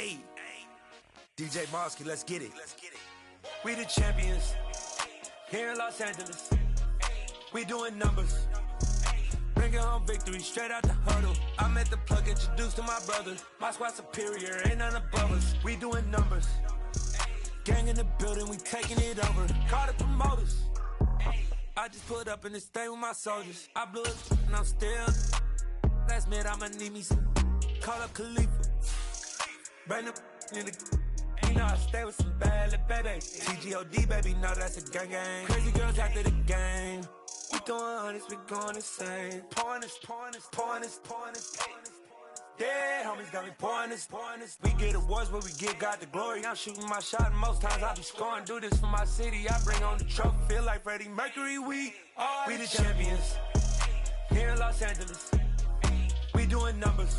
Hey, DJ Mosky, let's get it. We the champions here in Los Angeles. We doing numbers. Bringing home victory straight out the huddle. I'm at the plug, introduced to my brother. My squad superior, ain't none above us. We doing numbers. Gang in the building, we taking it over. Call the promoters. I just put up in this thing with my soldiers. I blew it and I'm still. Last minute I'ma need me some. Call up Khalifa. Bring them in the. You know I stay with some bad little baby. TGOD baby, know that's a gang gang. Crazy girls after the game. We doing hundreds, we going insane. Pouring this. Yeah, homies got me pouring this. We get awards, but we give God the glory. I'm shooting my shot, and most times I be scoring. Do this for my city, I bring on the trophy. Feel like Freddie Mercury, we the champions here in Los Angeles. We doing numbers.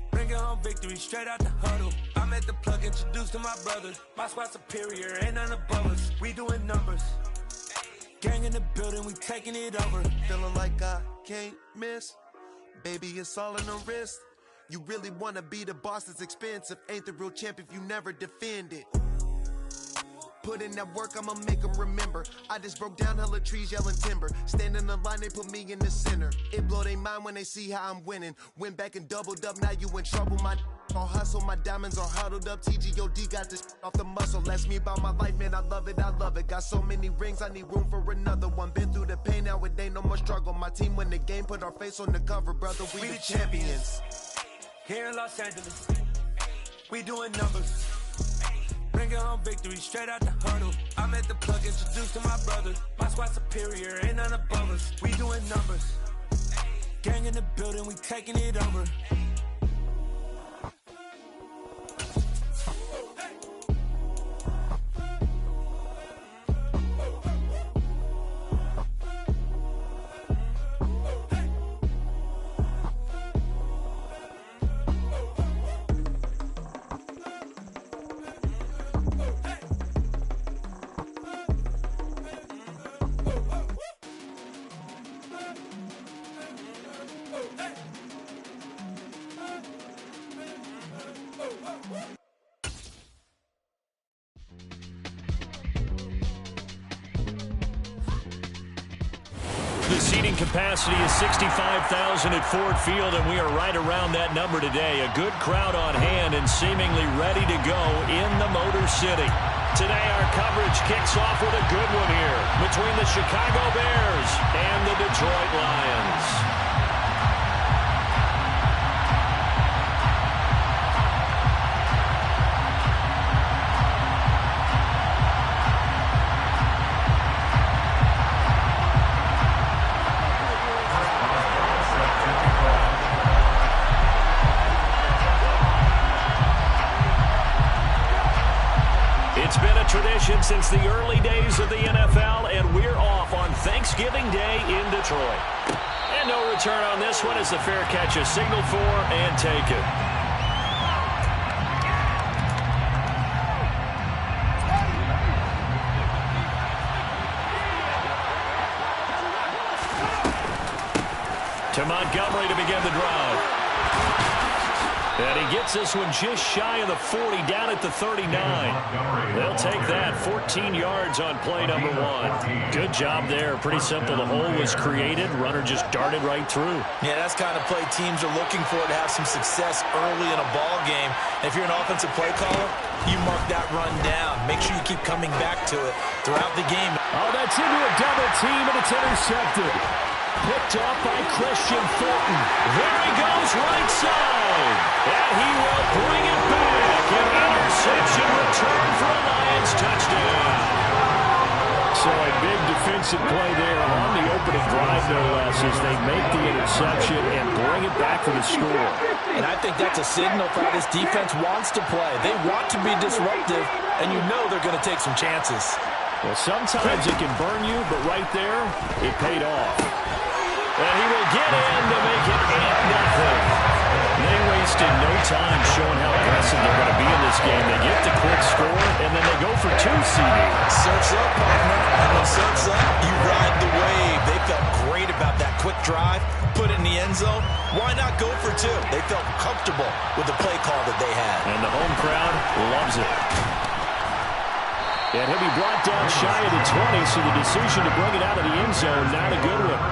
Bringing home victory straight out the huddle. I'm at the plug, introduced to my brother. My squad superior, ain't none above us. We doing numbers. Gang in the building, we taking it over. Feeling like I can't miss. Baby, it's all in the wrist. You really wanna be the boss, it's expensive. Ain't the real champ if you never defend it. Put in that work, I'ma make them remember. I just broke down hella trees, yelling timber. Stand in the line, they put me in the center. It blow their mind when they see how I'm winning. Went back and doubled up, now you in trouble. My all hustle, my diamonds are huddled up. TGOD got this off the muscle. Ask me about my life, man, I love it. Got so many rings, I need room for another one. Been through the pain, now it ain't no more struggle. My team win the game, put our face on the cover, brother. We the champions. Here in Los Angeles, we doing numbers. Bringing home victory straight out the huddle. I'm at the plug, introduced to my brother. My squad superior, ain't none above us. We doing numbers. Gang in the building, we taking it over. The seating capacity is 65,000 at Ford Field, and we are right around that number today. A good crowd on hand and seemingly ready to go in the Motor City. Today our coverage kicks off with a good one here between the Chicago Bears and the Detroit Lions. It's been a tradition since the early days of the NFL, and we're off on Thanksgiving Day in Detroit. And no return on this one as the fair catch is signaled for and taken. To Montgomery to begin the drive. And he gets this one just shy of the 40, down at the 39. They'll take that, 14 yards on play number one. Good job there. Pretty simple. The hole was created. Runner just darted right through. Yeah, that's kind of play teams are looking for to have some success early in a ball game. And if you're an offensive play caller, you mark that run down. Make sure you keep coming back to it throughout the game. Oh, that's into a double team, and it's intercepted. Picked up by Christian Fulton. There he goes, right side. And he will bring it back. An interception return for a Lions touchdown. So a big defensive play there on the opening drive, no less, as they make the interception and bring it back for the score. And I think that's a signal for how this defense wants to play. They want to be disruptive, and you know they're going to take some chances. Well, sometimes it can burn you, but right there, it paid off. And he will get in to make it 8-0. They wasted no time showing how aggressive they're going to be in this game. They get the quick score, and then they go for two, CD. Surf's up, partner. And when surf's up, you ride the wave. They felt great about that quick drive, put it in the end zone. Why not go for two? They felt comfortable with the play call that they had. And the grabs it. And he'll be brought down shy of the 20, so the decision to bring it out of the end zone, not a good one.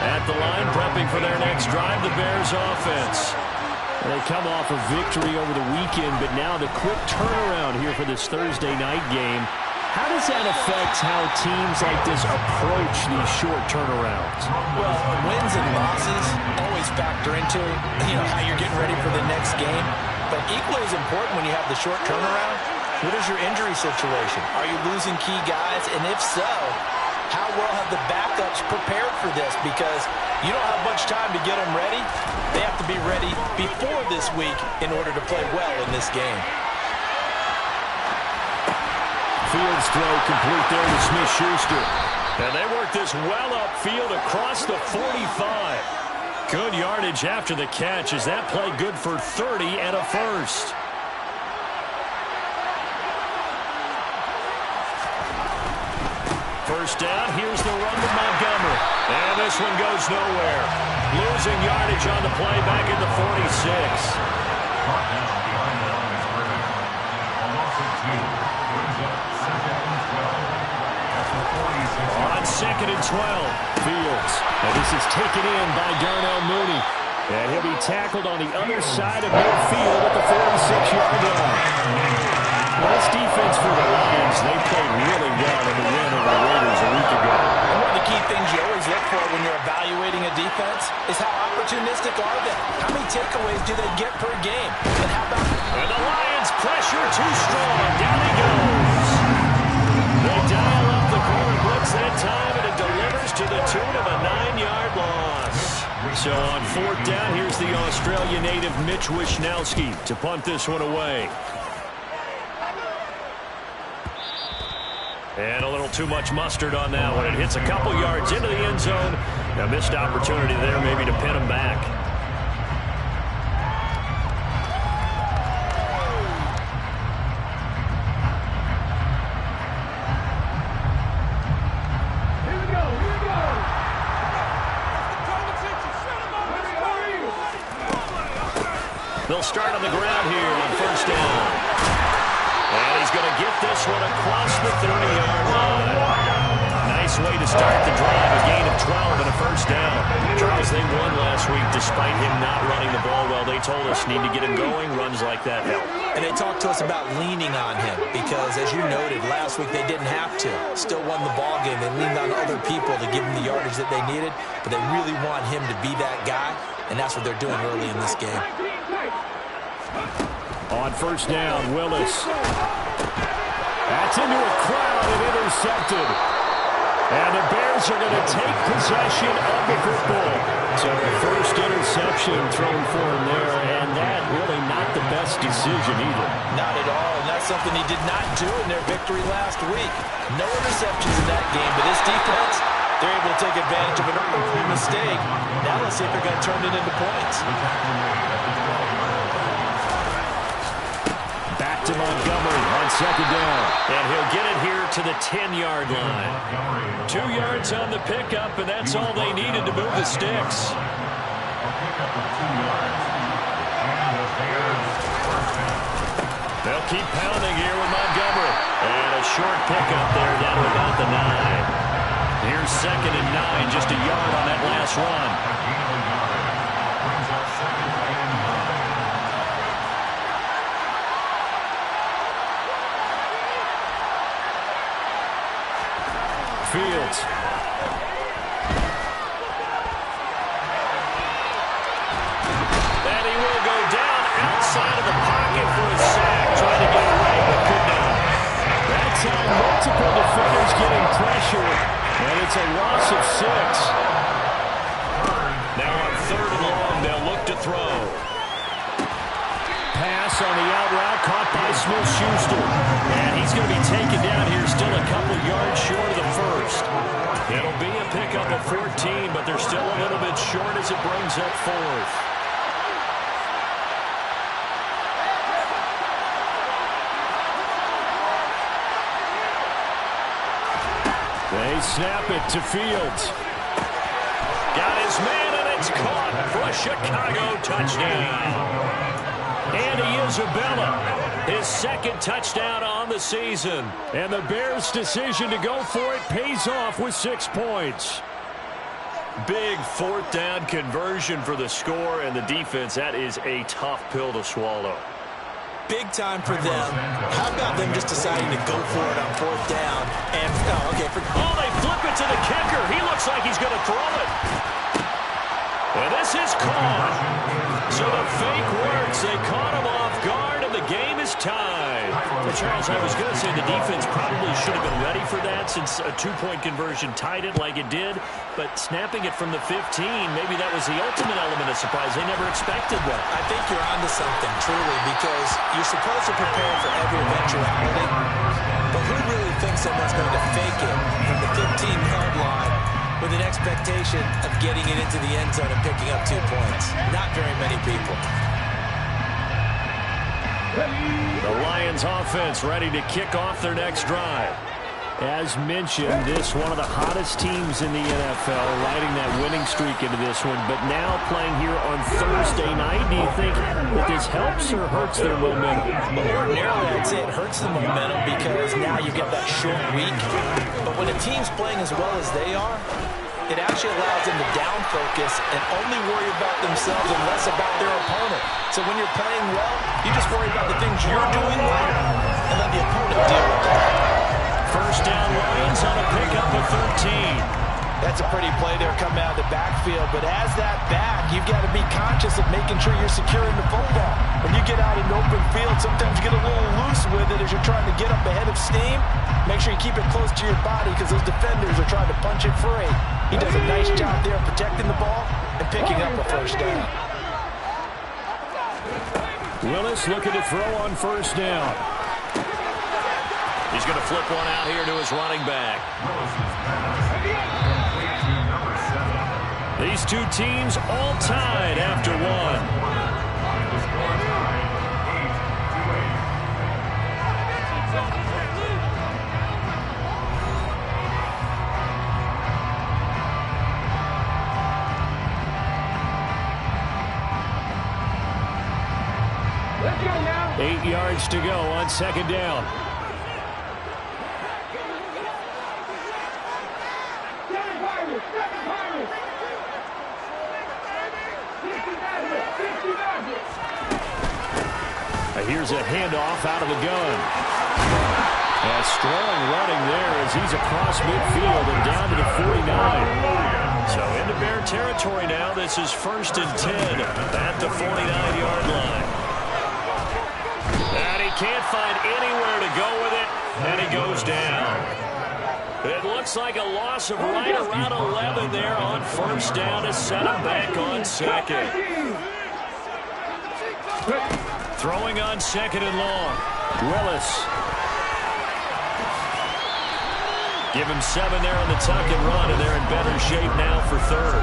At the line, prepping for their next drive, the Bears offense. They come off a victory over the weekend, but now the quick turnaround here for this Thursday night game. How does that affect how teams like this approach these short turnarounds? Well, wins and losses always factor into how you're getting ready for the next game. But equally as important when you have the short turnaround, what is your injury situation? Are you losing key guys? And if so, how well have the backups prepared for this? Because you don't have much time to get them ready. They have to be ready before this week in order to play well in this game. Fields throw complete there to Smith-Schuster. And they work this well upfield across the 45. Good yardage after the catch as that play good for 30 and a first. First down, here's the run to Montgomery. And this one goes nowhere. Losing yardage on the play back at the 46. On 2nd and 12, Fields. And this is taken in by Darnell Mooney. And he'll be tackled on the other side of midfield at the 46-yard line. Well, this defense for the Lions, they played really well in the win over the Raiders a week ago. And one of the key things you always look for when you're evaluating a defense is how opportunistic are they? How many takeaways do they get per game? And how about... And the Lions pressure too strong. Down he goes. They dial up the corner blitz that time, and it delivers to the tune of a 9-yard loss. So on 4th down, here's the Australia native Mitch Wishnowsky to punt this one away. And a little too much mustard on that one. It hits a couple yards into the end zone. A missed opportunity there maybe to pin him back. They'll start on the ground here on 1st down. And he's going to get this one across the 30-yard line. Nice way to start the drive. A gain of 12 and a 1st down. Charles, they won last week despite him not running the ball well. They told us need to get him going. Runs like that help. And they talked to us about leaning on him because, as you noted, last week they didn't have to. Still won the ball game. They leaned on other people to give them the yardage that they needed. But they really want him to be that guy, and that's what they're doing early in this game. On 1st down, Willis. That's into a crowd and intercepted. And the Bears are going to take possession of the football. So the first interception thrown for him there, and that really not the best decision either. Not at all, and that's something he did not do in their victory last week. No interceptions in that game, but this defense, they're able to take advantage of an early mistake. Now let's see if they're going to turn it into points. Back to Montgomery on 2nd down. And he'll get it here to the 10-yard line. 2 yards on the pickup, and that's all they needed to move the sticks. They'll keep pounding here with Montgomery. And a short pickup there down to about the 9. Here's 2nd and 9, just a yard on that last run. Fields. And he will go down outside of the pocket for a sack, trying to get away, but could not. That time, multiple defenders getting pressure, and it's a loss of 6. Now on 3rd and long, they'll look to throw. Pass on the out route, caught by Smith-Schuster. And he's going to be taken down here, still a couple yards short of the first. It'll be a pickup of 14, but they're still a little bit short as it brings up 4th. They snap it to Fields. Got his man, and it's caught for a Chicago touchdown. Andy Isabella His second touchdown on the season. And the Bears' decision to go for it pays off with 6 points. Big fourth down conversion for the score, and the defense, that is a tough pill to swallow. Big time for them. How about them just deciding to go for it on fourth down? And they flip it to the kicker. He looks like he's going to throw it. And this is caught. So the fake works. They caught him off guard, and the game is tied. Well, Charles, I was going to say the defense probably should have been ready for that since a 2-point conversion tied it like it did. But snapping it from the 15, maybe that was the ultimate element of surprise. They never expected that. I think you're onto something, truly, because you're supposed to prepare for every eventuality. But who really thinks someone's going to fake it from the 15-yard line with an expectation of getting it into the end zone and picking up 2 points? Not very many people. The Lions offense ready to kick off their next drive. As mentioned, this one of the hottest teams in the NFL, riding that winning streak into this one, but now playing here on Thursday night. Do you think that this helps or hurts their momentum? Ordinarily, I'd say it hurts the momentum because now you get that short week. But when a team's playing as well as they are, it actually allows them to down focus and only worry about themselves and less about their opponent. So when you're playing well, you just worry about the things you're doing well and let the opponent deal with that. First down, Lions on a pickup of 13. That's a pretty play there coming out of the backfield. But as that back, you've got to be conscious of making sure you're securing the football. When you get out in open field, sometimes you get a little loose with it as you're trying to get up ahead of steam. Make sure you keep it close to your body because those defenders are trying to punch it free. He does a nice job there protecting the ball and picking up a first down. Willis looking to throw on first down. He's going to flip one out here to his running back. These two teams all tied after one. 8 yards to go on second down. Here's a handoff out of the gun. A strong running there as he's across midfield and down to the 49. So into Bear territory now. This is 1st and 10 at the 49-yard line. And he can't find anywhere to go with it, and he goes down. It looks like a loss of right around 11 there on first down to set him back on second. Throwing on second and long. Willis. Give him 7 there on the tuck and run, and they're in better shape now for third.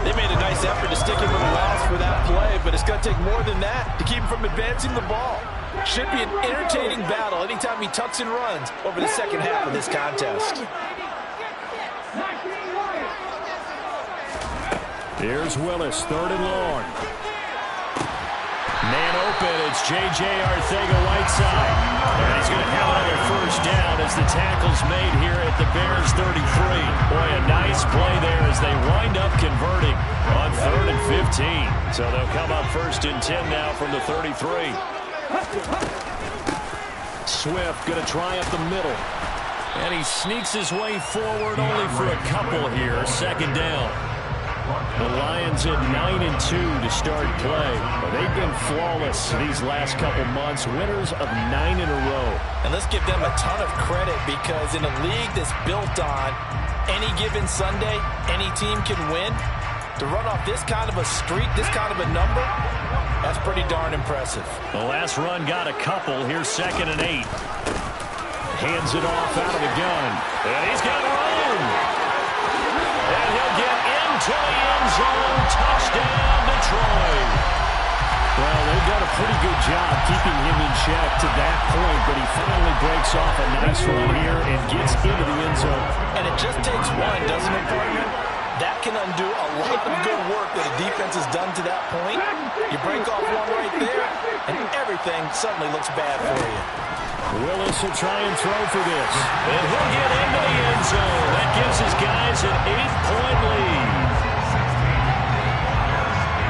They made a nice effort to stick him with a loss for that play, but it's going to take more than that to keep him from advancing the ball. Should be an entertaining battle anytime he tucks and runs over the second half of this contest. Here's Willis, 3rd and long. Man open, it's J.J. Arcega-Whiteside. And he's going to have another first down as the tackle's made here at the Bears 33. Boy, a nice play there as they wind up converting on 3rd and 15. So they'll come up 1st and 10 now from the 33. Swift going to try up the middle. And he sneaks his way forward only for a couple here. Second down. The Lions at 9-2 to start play. They've been flawless these last couple months, winners of 9 in a row. And let's give them a ton of credit because in a league that's built on any given Sunday, any team can win. To run off this kind of a streak, this kind of a number, that's pretty darn impressive. The last run got a couple. Here's 2nd and 8. Hands it off out of the gun. And he's got room. And he'll get into the end zone. Touchdown, Detroit. Well, they've done a pretty good job keeping him in check to that point, but he finally breaks off a nice run here and gets into the end zone. And it just takes one, doesn't it, partner? That can undo a lot of good work that a defense has done to that point. You break off one right there, and everything thing suddenly looks bad for you. Willis will try and throw for this. And he'll get into the end zone. That gives his guys an 8-point lead.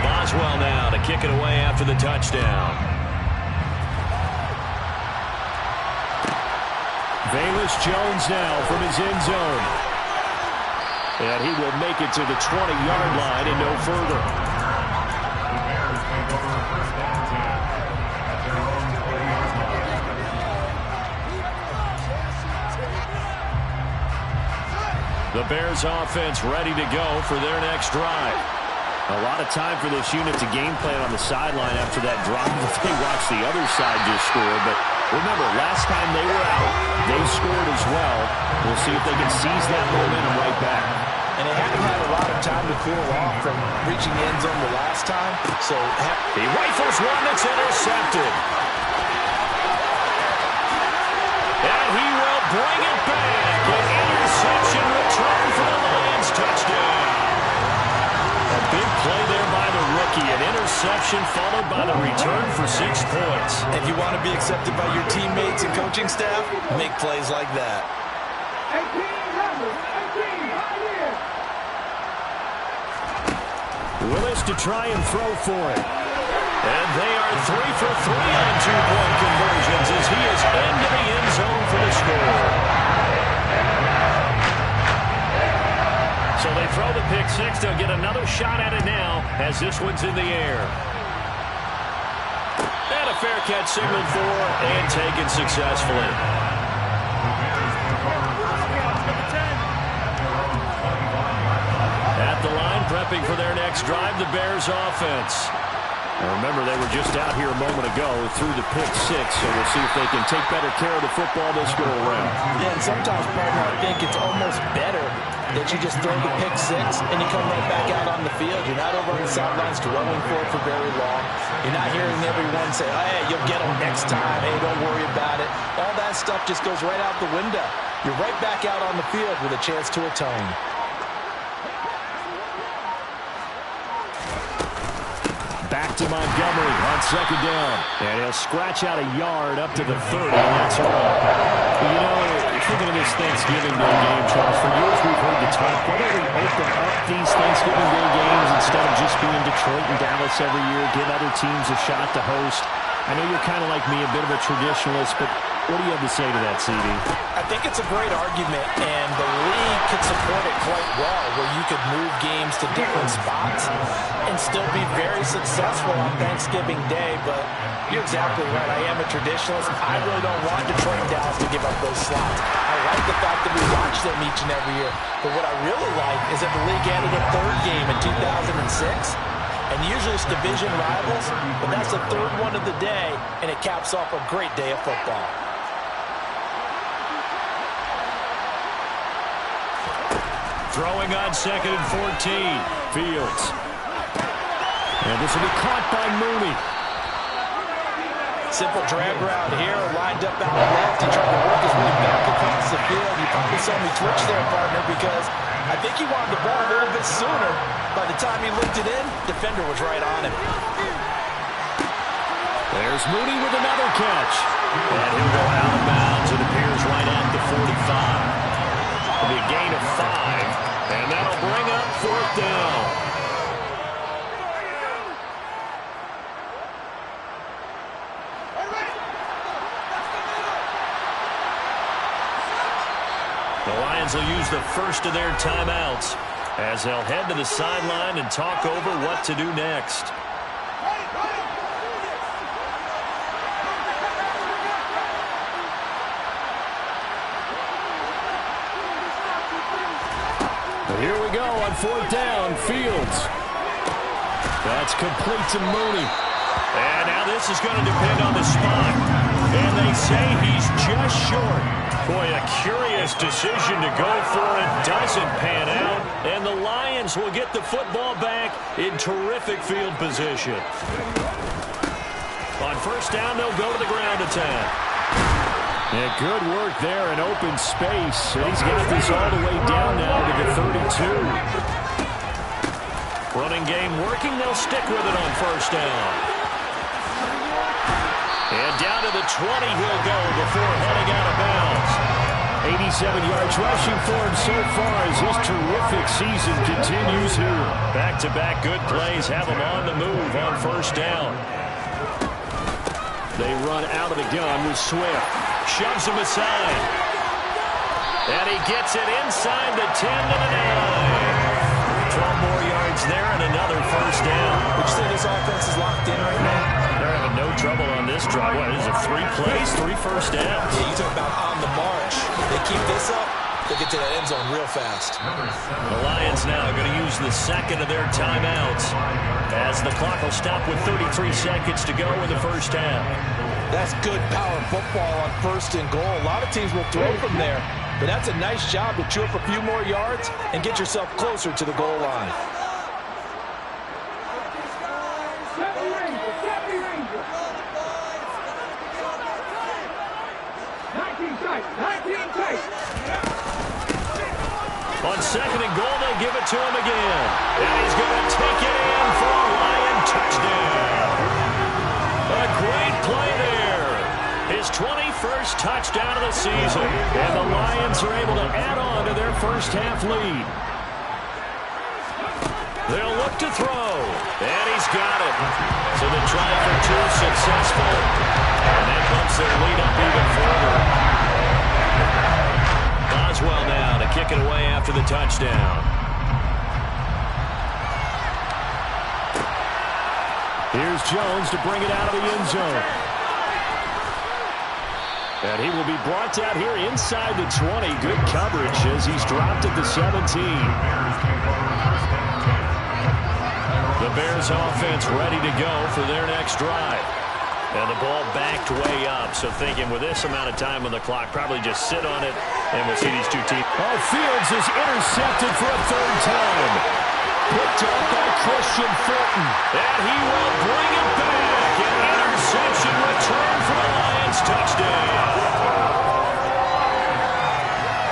Boswell now to kick it away after the touchdown. Velus Jones now from his end zone. And he will make it to the 20-yard line and no further. The Bears offense ready to go for their next drive. A lot of time for this unit to game plan on the sideline after that drive that they watched the other side just score. But remember, last time they were out, they scored as well. We'll see if they can seize that momentum right back. And they haven't had a lot of time to cool off from reaching the end zone the last time. So he rifles one that's intercepted. And he will bring it back. An interception return for the Lions. Touchdown. A big play there by the rookie. An interception followed by the return for 6 points. If you want to be accepted by your teammates and coaching staff, make plays like that. Willis to try and throw for it. And they are 3 for 3 on 2-point conversions as he is into the end zone for the score. So they throw the pick six. They'll get another shot at it now as this one's in the air. And a fair catch signaled for and taken successfully. At the line, prepping for their next drive, the Bears offense. Now remember, they were just out here a moment ago through the pick six, so we'll see if they can take better care of the football this go around. Yeah, and sometimes, partner, I think it's almost better that you just throw the pick six and you come right back out on the field. You're not over on the sidelines dwelling for it for very long. You're not hearing everyone say, oh, hey, you'll get them next time. Hey, don't worry about it. All that stuff just goes right out the window. You're right back out on the field with a chance to atone. Back to Montgomery on second down. And he'll scratch out a yard up to the 30, and that's all. You know, thinking of this Thanksgiving Day game, Charles, for years we've heard the talk, why don't we open up these Thanksgiving Day games instead of just being Detroit and Dallas every year, give other teams a shot to host? I know you're kind of like me, a bit of a traditionalist, but what do you have to say to that, CD? I think it's a great argument, and the league could support it quite well, where you could move games to different spots and still be very successful on Thanksgiving Day. But you're exactly right. I am a traditionalist. I really don't want Detroit and Dallas to give up those slots. I like the fact that we watch them each and every year. But what I really like is that the league added a third game in 2006. And usually it's division rivals, but that's the third one of the day, and it caps off a great day of football. Throwing on second and 14. Fields. And this will be caught by Mooney. Simple drag route here, lined up out left. He tried to work his way back across the field. You probably saw me twitch there, partner, because I think he wanted the ball a little bit sooner. By the time he looked it in, defender was right on him. There's Mooney with another catch. And he'll go out of bounds. It appears right at the 45. It'll be a gain of 5. And that'll bring up fourth down. The Lions will use the first of their timeouts as they'll head to the sideline and talk over what to do next. But here we go on fourth down. Fields. That's complete to Mooney. And now this is going to depend on the spot. And they say he's just short. Boy, a curious decision to go for it. Doesn't pan out. And the Lions will get the football back in terrific field position. On first down, they'll go to the ground attack. Yeah, good work there in open space. And he's got this all the way down now to the 32. Running game working. They'll stick with it on first down. And down to the 20 he'll go before heading out of bounds. 87 yards rushing for him so far as his terrific season continues here. Back-to-back good plays have him on the move on first down. They run out of the gun with Swift. Shoves him aside. And he gets it inside the 10 to the 9. 12 more yards there and another first down. Would you say this offense is locked in right now? They're having no trouble on this drive. What is it, 3 plays, 3 first downs? Yeah, you talk about on the march. They keep this up, they'll get to the end zone real fast. The Lions now going to use the second of their timeouts as the clock will stop with 33 seconds to go in the first half. That's good power football on first and goal. A lot of teams will throw from there, but that's a nice job to chew up a few more yards and get yourself closer to the goal line. On second and goal, they give it to him again. And he's going to take it in for a Lion touchdown. A great play there. His 21st touchdown of the season. And the Lions are able to add on to their first half lead. They'll look to throw. And he's got it. So the try for 2 successful. And that bumps their lead up even further. Boswell now to kick it away after the touchdown. Here's Jones to bring it out of the end zone. And he will be brought down here inside the 20. Good coverage as he's dropped at the 17. The Bears offense ready to go for their next drive. And the ball backed way up, so thinking with this amount of time on the clock, probably just sit on it, and we'll see these two teams. Oh, Fields is intercepted for a third time. Picked up by Christian Fulton. And he will bring it back. An interception return for the Lions touchdown.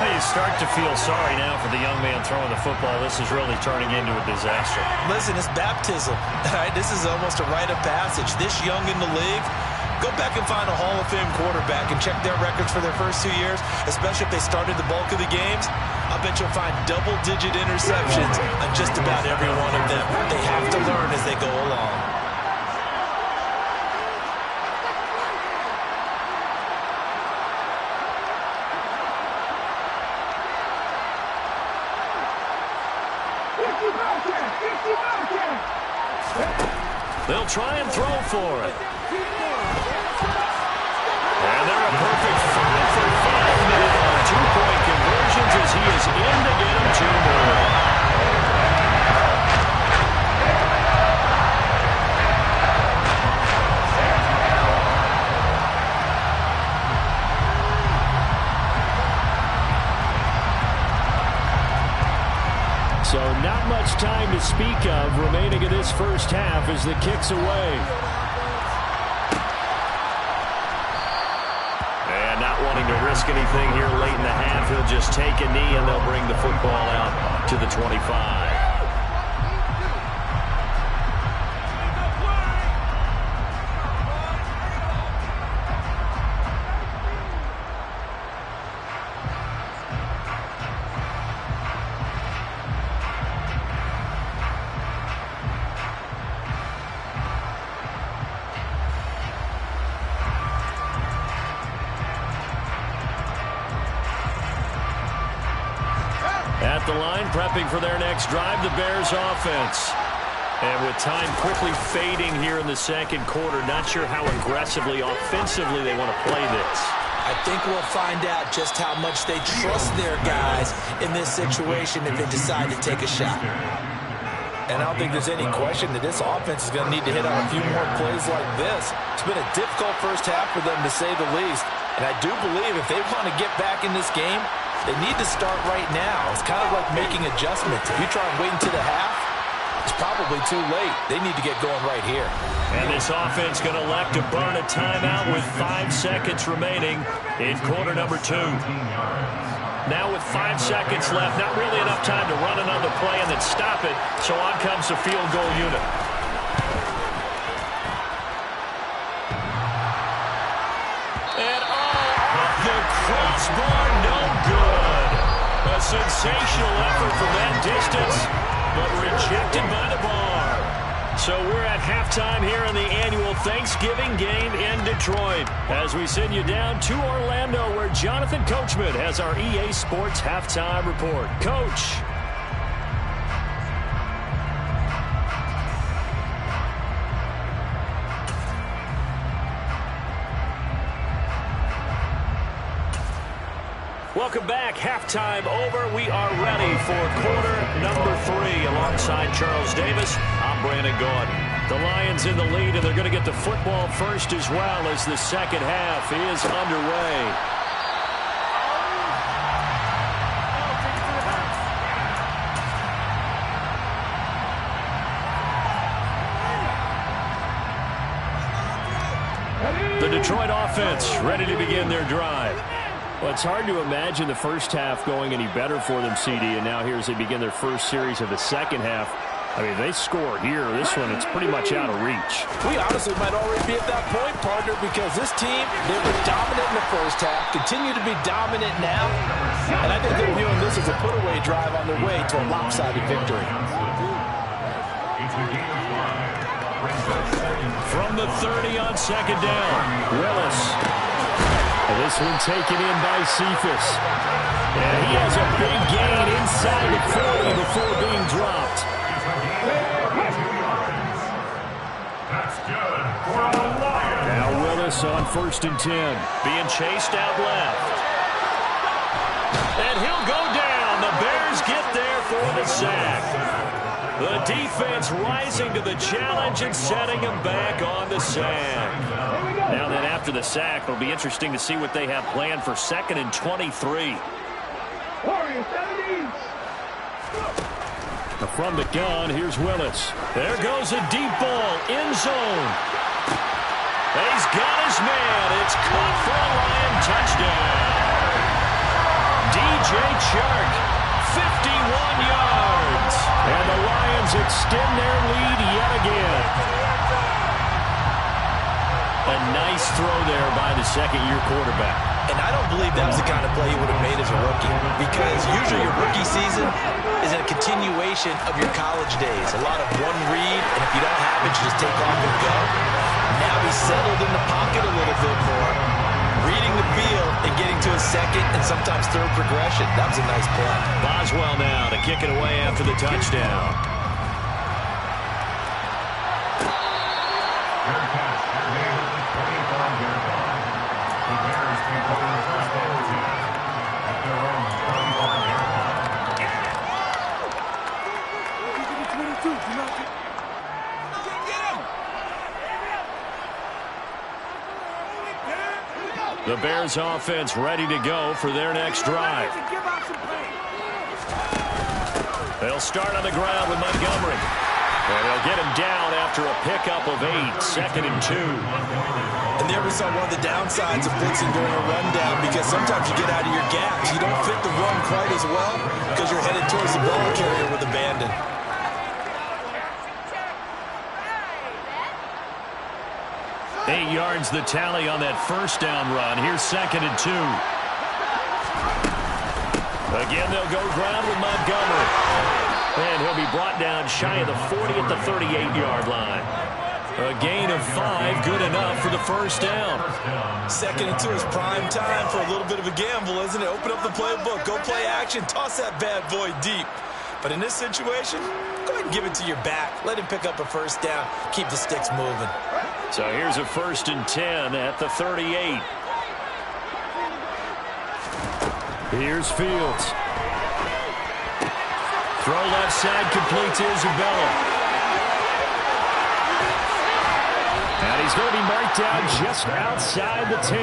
You start to feel sorry now for the young man throwing the football. This is really turning into a disaster. Listen, it's baptism. Right? This is almost a rite of passage. This young in the league, go back and find a Hall of Fame quarterback and check their records for their first 2 years, especially if they started the bulk of the games. I bet you'll find double-digit interceptions on just about every one of them. They have to learn as they go along. They'll try and throw for it. And they're a perfect 5 for 5 now. 2-point conversions as he is in to get him 2 more. So not much time to speak of remaining in this first half as the kick's away. And not wanting to risk anything here late in the half, he'll just take a knee and they'll bring the football out to the 25. At the line, prepping for their next drive, the Bears offense. And with time quickly fading here in the second quarter, not sure how aggressively, offensively they want to play this. I think we'll find out just how much they trust their guys in this situation if they decide to take a shot. And I don't think there's any question that this offense is going to need to hit on a few more plays like this. It's been a difficult first half for them, to say the least. And I do believe if they want to get back in this game, they need to start right now. It's kind of like making adjustments. If you try and wait until the half, it's probably too late. They need to get going right here. And this offense going to elect to burn a timeout with 5 seconds remaining in quarter number 2. Now with 5 seconds left, not really enough time to run another play and then stop it. So on comes the field goal unit. crossbar, no good. A sensational effort from that distance, but rejected by the bar. So we're at halftime here in the annual Thanksgiving game in Detroit as we send you down to Orlando where Jonathan Coachman has our EA Sports halftime report. Coach. Welcome back. Halftime over. We are ready for quarter number 3 alongside Charles Davis. I'm Brandon Gordon. The Lions in the lead, and they're going to get the football first as well as the second half is underway. The Detroit offense ready to begin their drive. Well, it's hard to imagine the first half going any better for them, CD, and now here as they begin their first series of the second half. I mean, they score here. This one, it's pretty much out of reach. We honestly might already be at that point, partner, because this team, they were dominant in the first half, continue to be dominant now, and I think they're viewing this as a put-away drive on their way to a lopsided victory. From the 30 on second down, Willis. And this one taken in by Cephas. And he has a big gain inside the 40 before being dropped. Now Willis on 1st and 10. Being chased out left. And he'll go down. The Bears get there for the sack. The defense rising to the challenge and setting him back on the sack. Now then, after the sack, it'll be interesting to see what they have planned for 2nd and 23. From the gun, here's Willis. There goes a deep ball, end zone. He's got his man. It's caught for a Lion touchdown. DJ Chark, 51 yards. And the Lions extend their lead yet again. A nice throw there by the second-year quarterback. And I don't believe that was the kind of play he would have made as a rookie, because usually your rookie season is a continuation of your college days. A lot of one read, and if you don't have it, you just take off and go. Now he's settled in the pocket a little bit more, reading the field and getting to a second and sometimes third progression. That was a nice play. Boswell now to kick it away after the touchdown. The Bears offense ready to go for their next drive. They'll start on the ground with Montgomery. And they'll get him down after a pickup of 8, 2nd and 2. And there we saw one of the downsides of blitzing during a rundown, because sometimes you get out of your gaps. You don't fit the run quite as well because you're headed towards the ball carrier with abandon. Eight yards the tally on that first down run. Here's 2nd and 2. Again, they'll go ground with Montgomery. And he'll be brought down shy of the 40 at the 38-yard line. A gain of 5, good enough for the first down. 2nd and 2 is prime time for a little bit of a gamble, isn't it? Open up the playbook, go play action, toss that bad boy deep. But in this situation, go ahead and give it to your back. Let him pick up a first down, keep the sticks moving. So here's a 1st and 10 at the 38. Here's Fields. Throw left side, complete to Isabella. And he's going to be marked down just outside the 10.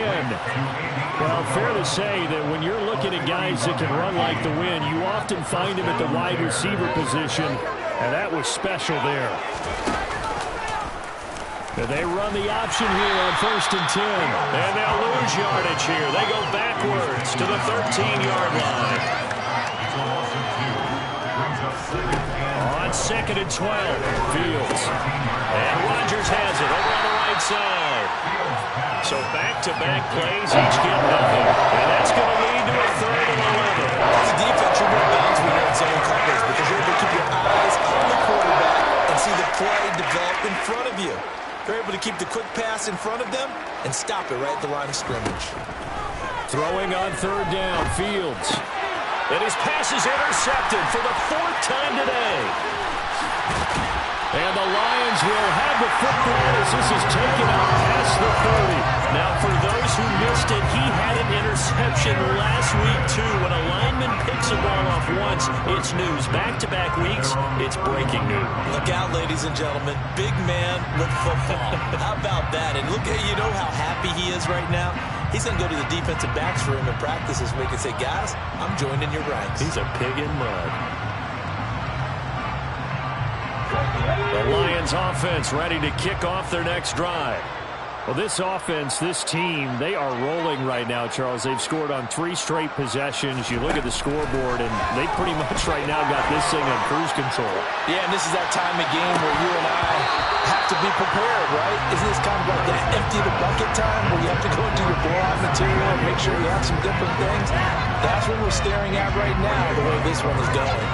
Well, fair to say that when you're looking at guys that can run like the wind, you often find him at the wide receiver position, and that was special there. And they run the option here on 1st and 10. And they'll lose yardage here. They go backwards to the 13-yard line. On 2nd and 12, Fields. And Rodgers has it over on the right side. So back-to-back plays, each get nothing. And that's going to lead to a 3rd and 11. As a defense, you're more balanced when you're in zone coverage because you're able to keep your eyes on the quarterback and see the play develop in front of you. You're able to keep the quick pass in front of them and stop it right at the line of scrimmage. Throwing on 3rd down, Fields. And his pass is intercepted for the 4th time today. And the Lions will have the football as this is taken out past the 30. Now, for those who missed it, he had an interception last week, too. When a lineman picks a ball off once, it's news. Back-to-back weeks, it's breaking news. Look out, ladies and gentlemen. Big man with football. How about that? And look at, you know how happy he is right now? He's going to go to the defensive backs room in practice this week and say, guys, I'm joining your ranks. He's a pig in mud. The Lions offense ready to kick off their next drive. Well, this offense, this team, they are rolling right now, Charles. They've scored on 3 straight possessions. You look at the scoreboard, and they pretty much right now got this thing on cruise control. Yeah, and this is that time of game where you and I have to be prepared, right? Isn't this kind of like that empty the bucket time where you have to go into your blowout material and make sure you have some different things? That's what we're staring at right now, the way this one is going.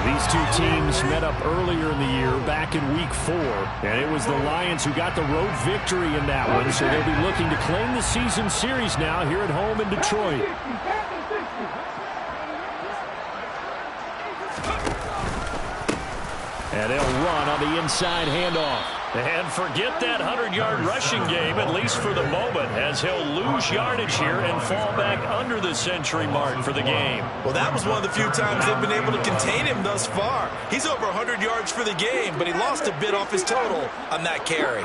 These two teams met up earlier in the year, back in Week 4, and it was the Lions who got the road victory in that one, so they'll be looking to claim the season series now here at home in Detroit. And they'll run on the inside handoff. And forget that 100-yard rushing game, at least for the moment, as he'll lose yardage here and fall back under the century mark for the game. Well, that was one of the few times they've been able to contain him thus far. He's over 100 yards for the game, but he lost a bit off his total on that carry.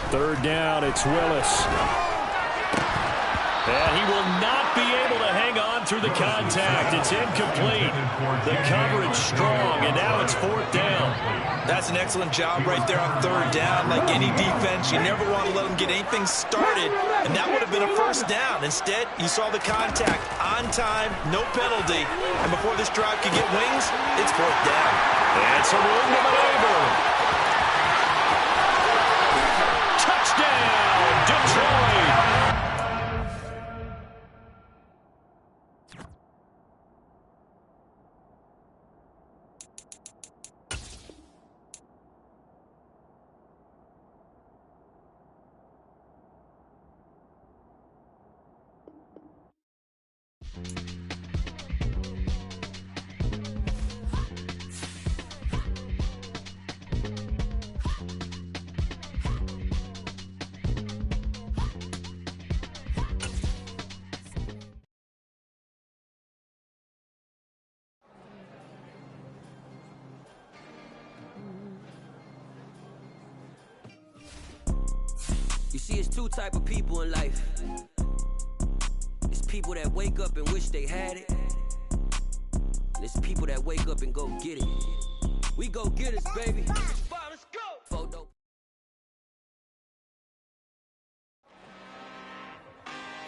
3rd down, it's Willis. And he will not be able to hang on through the contact. It's incomplete. The coverage strong, and now it's 4th down. That's an excellent job right there on 3rd down. Like any defense, you never want to let them get anything started, and that would have been a 1st down. Instead, you saw the contact on time, no penalty, and before this drive could get wings, it's 4th down. It's a room to maneuver. Touchdown, Detroit. You see, it's 2 type of people in life. It's people that wake up and wish they had it. And it's people that wake up and go get it. We go get it, baby. Let's go. Photo.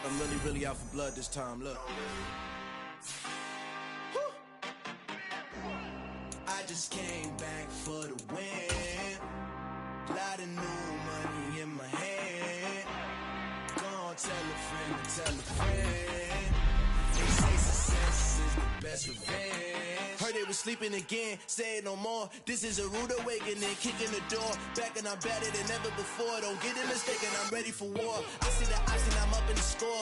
I'm really out for blood this time, look. I just came back for the win. Lot of new money in my hand. Go on, tell a friend to tell a friend. They say success is the best revenge. Heard they was sleeping again, say it no more. This is a rude awakening, kicking the door. Back and I'm better than ever before. Don't get it mistaken, I'm ready for war. I see the oxygen, I'm up in the score.